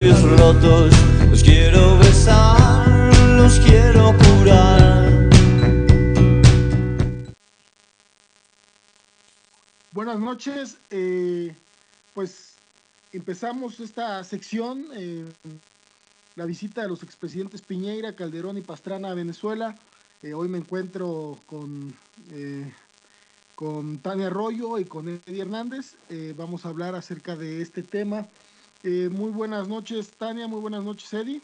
Rotos, los quiero besar, los quiero curar. Buenas noches, pues empezamos esta sección, la visita de los expresidentes Piñera, Calderón y Pastrana a Venezuela. Hoy me encuentro con Tania Arroyo y con Eddie Hernández. Vamos a hablar acerca de este tema. Muy buenas noches, Tania, muy buenas noches, Eddie.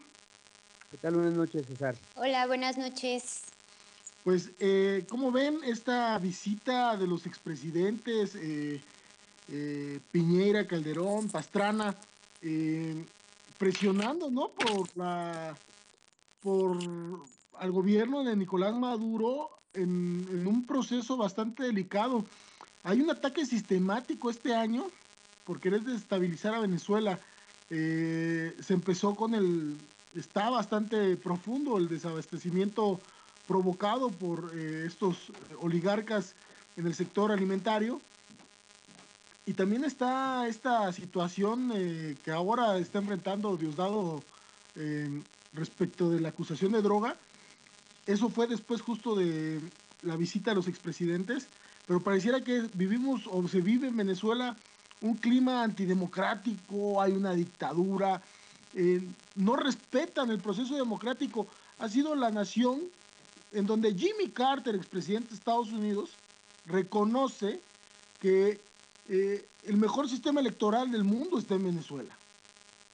¿Qué tal? Buenas noches, César. Hola, buenas noches. Pues, ¿cómo ven esta visita de los expresidentes Piñera, Calderón, Pastrana, eh, presionando, ¿no? Por al gobierno de Nicolás Maduro en un proceso bastante delicado. Hay un ataque sistemático este año por querer desestabilizar a Venezuela. Se empezó está bastante profundo el desabastecimiento provocado por estos oligarcas en el sector alimentario. Y también está esta situación que ahora está enfrentando Diosdado eh, respecto de la acusación de droga. Eso fue después justo de la visita a los expresidentes, pero pareciera que vivimos o se vive en Venezuela un clima antidemocrático, hay una dictadura, no respetan el proceso democrático. Ha sido la nación en donde Jimmy Carter, expresidente de Estados Unidos, reconoce que el mejor sistema electoral del mundo está en Venezuela.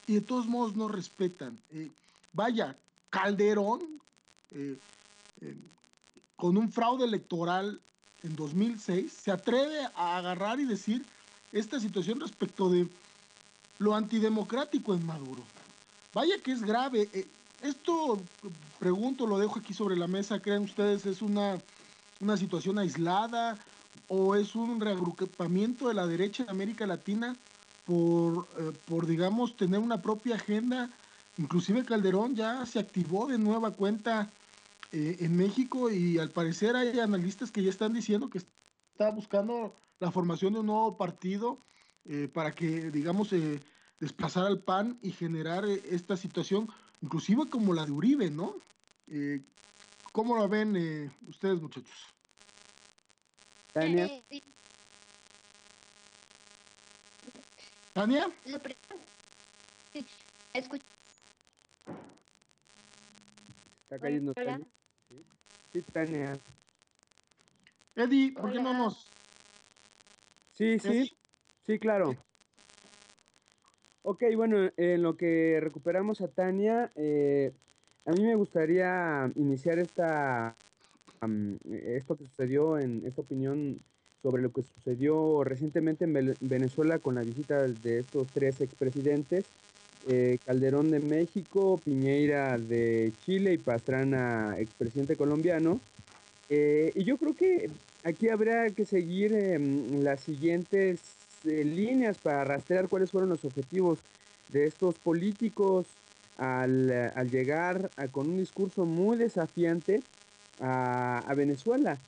Y de todos modos no respetan. Vaya, Calderón, eh, eh, con un fraude electoral en 2006, se atreve a agarrar y decir esta situación respecto de lo antidemocrático en Maduro. Vaya que es grave. Esto, pregunto, lo dejo aquí sobre la mesa, ¿creen ustedes es una situación aislada o es un reagrupamiento de la derecha en América Latina por, digamos, tener una propia agenda? Inclusive Calderón ya se activó de nueva cuenta en México y al parecer hay analistas que ya están diciendo que está buscando la formación de un nuevo partido para que, digamos, desplazar al PAN y generar esta situación, inclusive como la de Uribe, ¿no? Eh, ¿Cómo lo ven ustedes, muchachos? Tania, Tania, Escucha. está cayendo Hola. Tania. Sí, Tania. Eddie, ¿por qué no Hola. nos... Sí, Eddie? sí, claro. Ok, bueno, en lo que recuperamos a Tania, a mí me gustaría iniciar esto que sucedió, en esta opinión sobre lo que sucedió recientemente en Venezuela con la visita de estos tres expresidentes, Calderón de México, Piñera de Chile y Pastrana, expresidente colombiano. Y yo creo que aquí habrá que seguir las siguientes líneas para rastrear cuáles fueron los objetivos de estos políticos al llegar con un discurso muy desafiante a Venezuela.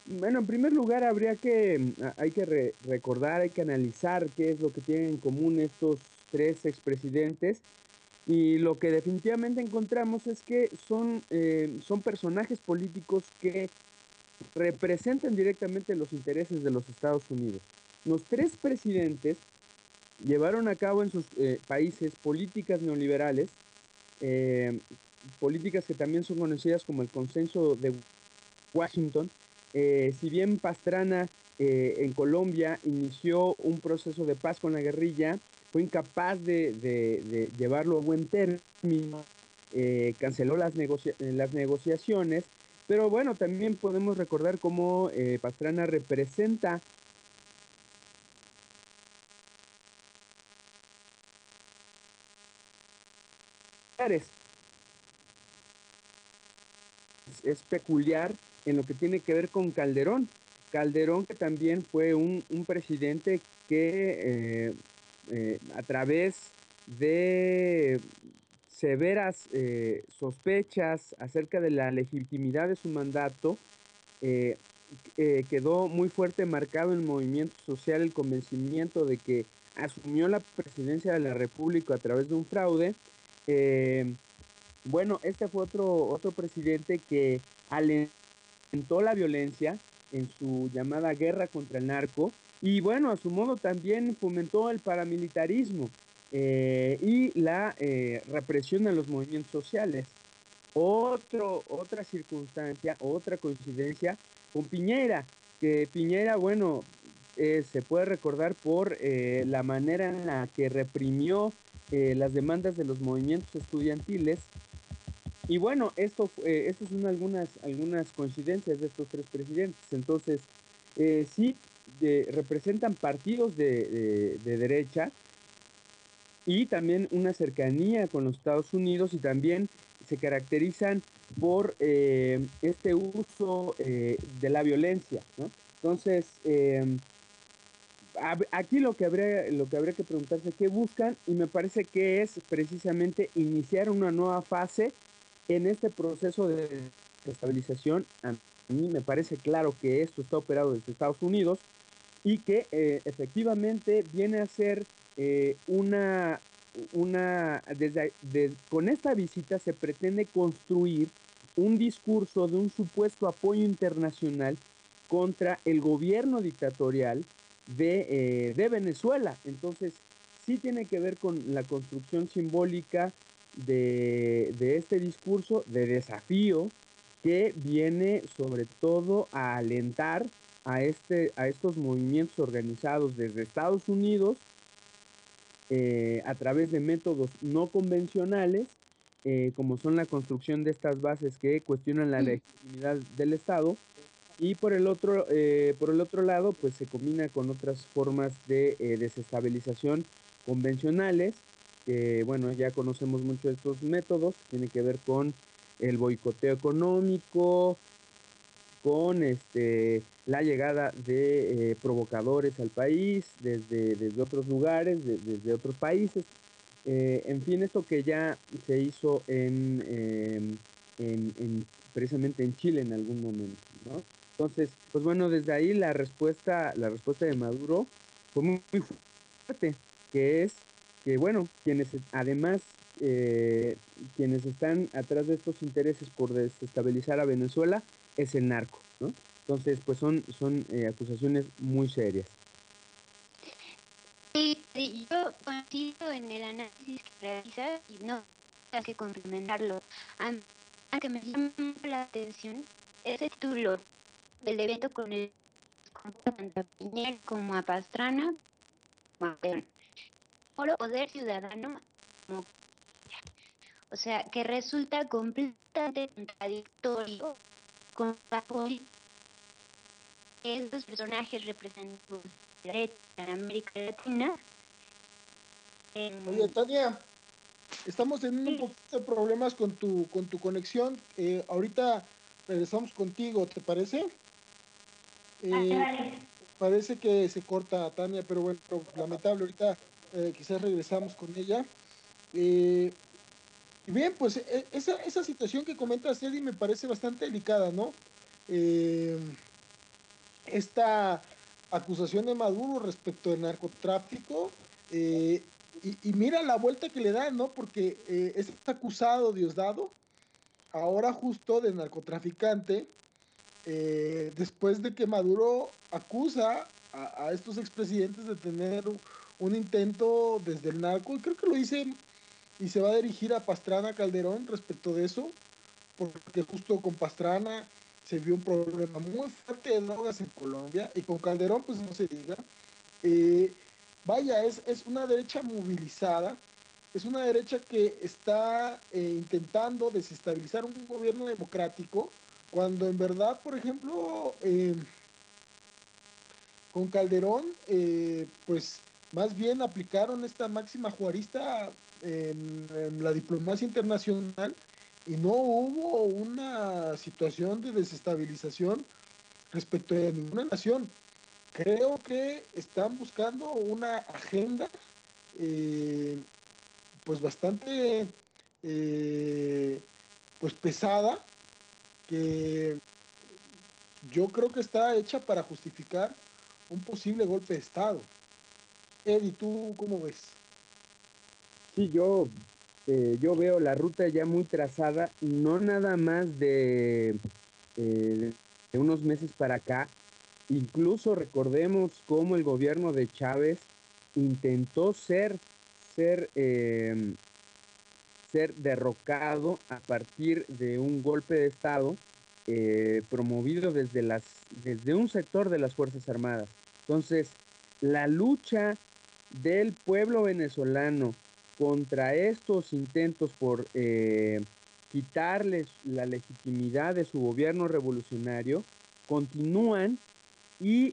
Bueno, en primer lugar hay que recordar, hay que analizar qué es lo que tienen en común estos tres expresidentes, y lo que definitivamente encontramos es que son personajes políticos que representan directamente los intereses de los Estados Unidos. Los tres presidentes llevaron a cabo en sus países políticas neoliberales, eh, políticas que también son conocidas como el consenso de Washington. Si bien Pastrana en Colombia inició un proceso de paz con la guerrilla, fue incapaz de llevarlo a buen término, canceló las negociaciones, pero bueno, también podemos recordar cómo Pastrana representa es peculiar en lo que tiene que ver con Calderón. Calderón, que también fue un presidente que a través de severas sospechas acerca de la legitimidad de su mandato, quedó muy fuerte marcado en el movimiento social el convencimiento de que asumió la presidencia de la República a través de un fraude. Eh, bueno, este fue otro presidente que alentó la violencia en su llamada guerra contra el narco y bueno, a su modo también fomentó el paramilitarismo y la represión de los movimientos sociales. Otra circunstancia, otra coincidencia con Piñera, que Piñera, bueno, se puede recordar por la manera en la que reprimió las demandas de los movimientos estudiantiles. Y bueno, estas son algunas coincidencias de estos tres presidentes. Entonces, sí, representan partidos de derecha y también una cercanía con los Estados Unidos y también se caracterizan por este uso de la violencia, ¿no? Entonces, aquí lo que habría que preguntarse qué buscan y me parece que es precisamente iniciar una nueva fase en este proceso de estabilización. A mí me parece claro que esto está operado desde Estados Unidos y que efectivamente viene a ser con esta visita se pretende construir un discurso de un supuesto apoyo internacional contra el gobierno dictatorial de Venezuela. Entonces, sí tiene que ver con la construcción simbólica de este discurso de desafío que viene sobre todo a alentar a estos movimientos organizados desde Estados Unidos a través de métodos no convencionales, como son la construcción de estas bases que cuestionan la legitimidad del Estado, y por el otro lado, pues se combina con otras formas de desestabilización convencionales, que bueno, ya conocemos mucho de estos métodos, tiene que ver con el boicoteo económico, con la llegada de provocadores al país desde otros lugares, desde otros países. En fin, esto que ya se hizo precisamente en Chile en algún momento, ¿no? Entonces, pues bueno, desde ahí la respuesta de Maduro fue muy fuerte, que es que, bueno, además, quienes están atrás de estos intereses por desestabilizar a Venezuela es el narco, ¿no? Entonces, pues son acusaciones muy serias. Sí, yo coincido en el análisis que realizas y no hay que complementarlo. Aunque me llama mucho la atención ese título del evento con el tanto a Piñera como a Pastrana, como a León. Solo poder ciudadano, como, o sea, que resulta completamente contradictorio con la política que estos personajes representativos de la derecha en América Latina. Oye, En, Tania, estamos teniendo un poquito de problemas con tu conexión. Ahorita regresamos contigo, ¿te parece? Eh, vale. Parece que se corta Tania, pero bueno, lamentable, ahorita quizás regresamos con ella. Eh, y bien, pues esa situación que comentas, Eddie, me parece bastante delicada, ¿no? Eh, Esta acusación de Maduro respecto del narcotráfico, y mira la vuelta que le dan, ¿no? Porque es acusado Diosdado, ahora justo de narcotraficante, después de que Maduro acusa a estos expresidentes de tener un intento desde el narco, y creo que lo dice y se va a dirigir a Pastrana Calderón respecto de eso, porque justo con Pastrana se vio un problema muy fuerte de drogas en Colombia, y con Calderón pues no se diga. Eh, Vaya, es una derecha movilizada, es una derecha que está intentando desestabilizar un gobierno democrático, cuando en verdad, por ejemplo, con Calderón, pues más bien aplicaron esta máxima juarista en la diplomacia internacional, y no hubo una situación de desestabilización respecto de ninguna nación. Creo que están buscando una agenda eh, pues bastante eh, pues pesada, que yo creo que está hecha para justificar un posible golpe de Estado. Eddie, ¿tú cómo ves? Sí, yo veo la ruta ya muy trazada, no nada más de unos meses para acá. Incluso recordemos cómo el gobierno de Chávez intentó ser, eh, ser derrocado a partir de un golpe de Estado promovido desde un sector de las Fuerzas Armadas. Entonces, la lucha del pueblo venezolano contra estos intentos por quitarles la legitimidad de su gobierno revolucionario continúan y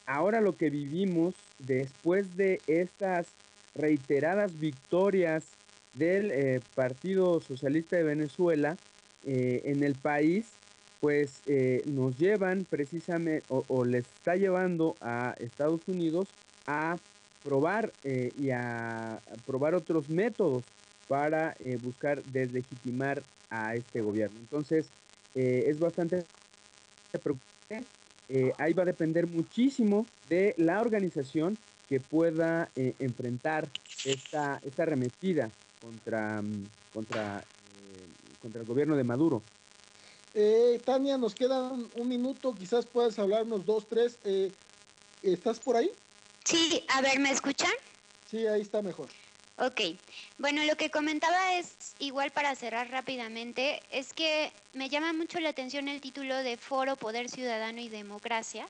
ahora lo que vivimos después de estas reiteradas victorias del Partido Socialista de Venezuela en el país, pues nos llevan precisamente o les está llevando a Estados Unidos a probar y a probar otros métodos para buscar deslegitimar a este gobierno. Entonces, es bastante preocupante. Ahí va a depender muchísimo de la organización que pueda enfrentar esta arremetida contra, contra, contra el gobierno de Maduro. Tania, nos queda un minuto, quizás puedas hablarnos dos, tres. ¿Estás por ahí? Sí, a ver, ¿me escuchan? Sí, ahí está mejor. Ok, bueno, lo que comentaba es, igual para cerrar rápidamente, es que me llama mucho la atención el título de Foro, Poder Ciudadano y Democracia,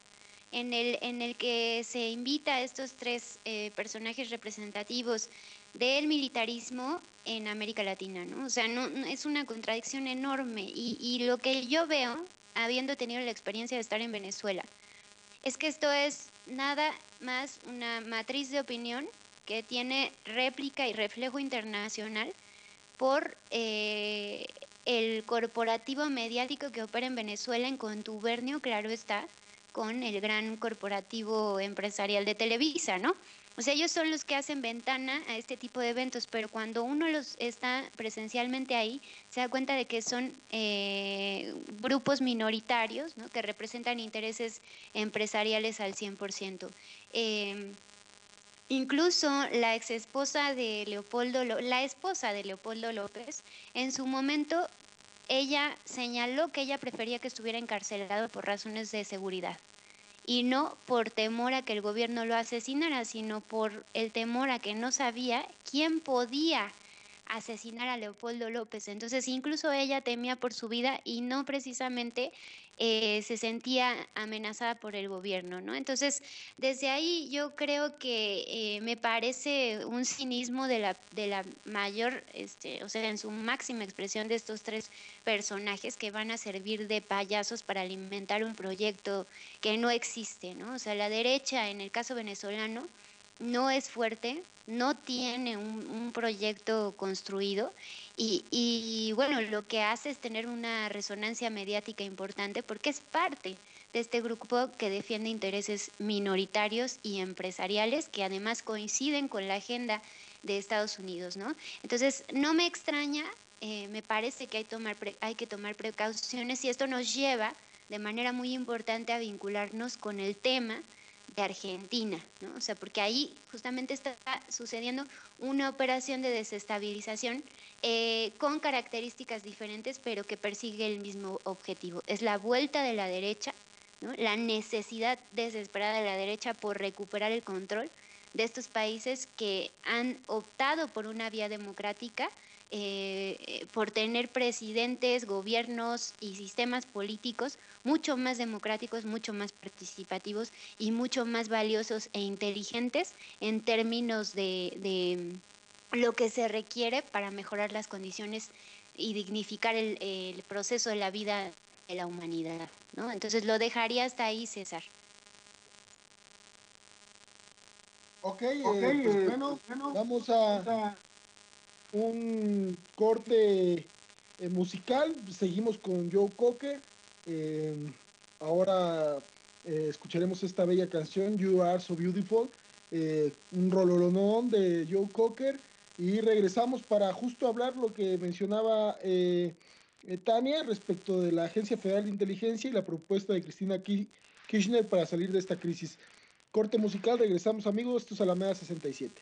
en el que se invita a estos tres personajes representativos del militarismo en América Latina, ¿no? O sea, es una contradicción enorme y lo que yo veo, habiendo tenido la experiencia de estar en Venezuela, es que esto es nada más una matriz de opinión que tiene réplica y reflejo internacional por el corporativo mediático que opera en Venezuela en contubernio, claro está, con el gran corporativo empresarial de Televisa, ¿no? O sea, ellos son los que hacen ventana a este tipo de eventos, pero cuando uno los está presencialmente ahí, se da cuenta de que son grupos minoritarios, ¿no? Que representan intereses empresariales al 100%. Incluso la ex esposa de la esposa de Leopoldo López, en su momento, ella señaló que ella prefería que estuviera encarcelado por razones de seguridad y no por temor a que el gobierno lo asesinara, sino por el temor a que no sabía quién podía asesinar a Leopoldo López. Entonces, incluso ella temía por su vida y no precisamente se sentía amenazada por el gobierno, ¿no? Entonces, desde ahí yo creo que me parece un cinismo de la mayor, o sea, en su máxima expresión de estos tres personajes que van a servir de payasos para alimentar un proyecto que no existe, ¿no? O sea, la derecha, en el caso venezolano, no es fuerte, no tiene un proyecto construido bueno, lo que hace es tener una resonancia mediática importante porque es parte de este grupo que defiende intereses minoritarios y empresariales que además coinciden con la agenda de Estados Unidos, ¿no? Entonces, no me extraña, me parece que hay que tomar precauciones y esto nos lleva de manera muy importante a vincularnos con el tema de Argentina, ¿no? O sea, porque ahí justamente está sucediendo una operación de desestabilización con características diferentes, pero que persigue el mismo objetivo. Es la vuelta de la derecha, ¿no? La necesidad desesperada de la derecha por recuperar el control de estos países que han optado por una vía democrática, por tener presidentes, gobiernos y sistemas políticos mucho más democráticos, mucho más participativos y mucho más valiosos e inteligentes en términos de lo que se requiere para mejorar las condiciones y dignificar el proceso de la vida de la humanidad, ¿no? Entonces lo dejaría hasta ahí, César. Ok, pues Ok, bueno, pues bueno, vamos a vamos un corte musical. Seguimos con Joe Cocker. Eh, ahora escucharemos esta bella canción, You Are So Beautiful, un rololonón de Joe Cocker. Y regresamos para justo hablar lo que mencionaba Tania respecto de la Agencia Federal de Inteligencia y la propuesta de Cristina Kirchner para salir de esta crisis. Corte musical, regresamos amigos, esto es Alameda 67.